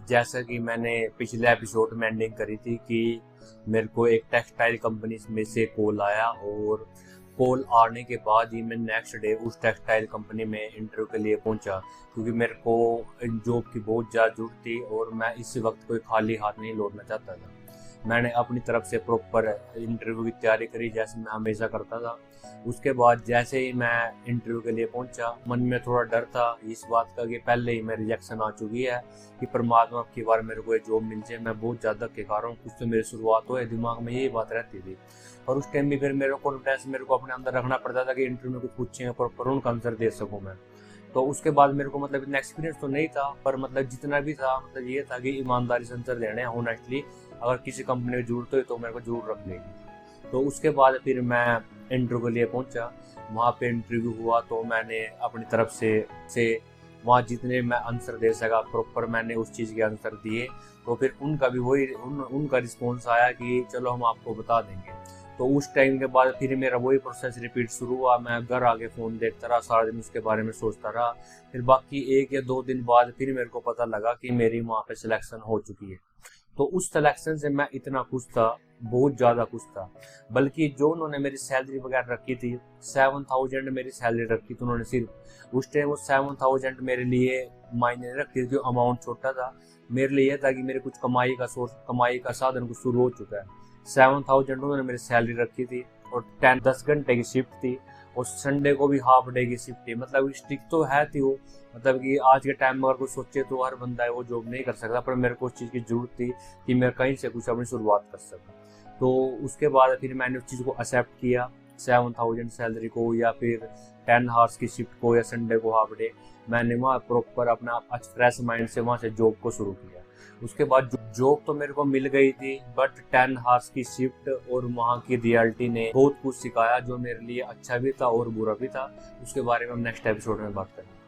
जैसा कि मैंने पिछले एपिसोड में एंडिंग करी थी कि मेरे को एक टेक्सटाइल कंपनी में से कॉल आया, और कॉल आने के बाद ही मैं नेक्स्ट डे उस टेक्सटाइल कंपनी में इंटरव्यू के लिए पहुंचा, क्योंकि मेरे को जॉब की बहुत ज़्यादा जरूरत थी और मैं इस वक्त कोई खाली हाथ नहीं लौटना चाहता था। मैंने अपनी तरफ से प्रॉपर इंटरव्यू की तैयारी करी, जैसे मैं हमेशा करता था। उसके बाद जैसे ही मैं इंटरव्यू के लिए पहुंचा, मन में थोड़ा डर था इस बात का कि पहले ही मेरी रिजेक्शन आ चुकी है, कि परमात्मा की बार मेरे को ये जॉब मिल जाए, मैं बहुत ज़्यादा धक्के खा रहा हूँ, कुछ तो मेरी शुरुआत हो, दिमाग में यही बात रहती थी। और उस टाइम भी फिर मेरे कॉन्फिडेंस मेरे को अपने अंदर रखना पड़ता था कि इंटरव्यू में कुछ पूछेंगे प्रॉपर उनका आंसर दे सकूँ मैं। तो उसके बाद मेरे को मतलब इतना एक्सपीरियंस तो नहीं था, पर मतलब जितना भी था मतलब ये था कि ईमानदारी से आंसर देने हैं ऑनेस्टली। अगर किसी कंपनी की जरूरत हो तो मेरे को जरूर रख लेगी। तो उसके बाद फिर मैं इंटरव्यू के लिए पहुंचा। वहाँ पे इंटरव्यू हुआ तो मैंने अपनी तरफ से वहाँ जितने मैं आंसर दे सका प्रॉपर मैंने उस चीज़ के आंसर दिए। तो फिर उनका भी वही उनका रिस्पॉन्स आया कि चलो हम आपको बता देंगे। तो उस टाइम के बाद फिर मेरा वही प्रोसेस रिपीट शुरू हुआ। मैं घर आके फ़ोन देखता रहा, सारा दिन उसके बारे में सोचता रहा। फिर बाकी 1 या 2 दिन बाद फिर मेरे को पता लगा कि मेरी वहाँ पे सिलेक्शन हो चुकी है। तो उस सिलेक्शन से मैं इतना खुश था, बहुत ज़्यादा खुश था। बल्कि जो उन्होंने मेरी सैलरी वगैरह रखी थी, 7000 मेरी सैलरी रखी थी उन्होंने सिर्फ। उस टाइम वो 7000 मेरे लिए मायने नहीं रखती थी, अमाउंट छोटा था। मेरे लिए यह था कि मेरे कुछ कमाई का सोर्स, कमाई का साधन कुछ शुरू हो चुका है। 7000 उन्होंने मेरी सैलरी रखी थी और 10 घंटे की शिफ्ट थी, और संडे को भी हाफ डे की शिफ्ट थी। मतलब स्टिक तो है थी वो, मतलब कि आज के टाइम में अगर कुछ सोचे तो हर बंदा है वो जॉब नहीं कर सकता, पर मेरे को उस चीज़ की जरूरत थी कि मैं कहीं से कुछ अपनी शुरुआत कर सकूँ। तो उसके बाद फिर मैंने उस चीज़ को एक्सेप्ट किया, 7000 सैलरी को या फिर 10 आवर्स की शिफ्ट को या संडे को हाफ डे। मैंने वहाँ प्रॉपर अपना फ्रेश माइंड से वहाँ से जॉब को शुरू किया। उसके बाद जॉब तो मेरे को मिल गई थी, बट 10 आवर्स की शिफ्ट और वहाँ की रियलिटी ने बहुत कुछ सिखाया, जो मेरे लिए अच्छा भी था और बुरा भी था। उसके बारे में हम नेक्स्ट एपिसोड में बात करेंगे।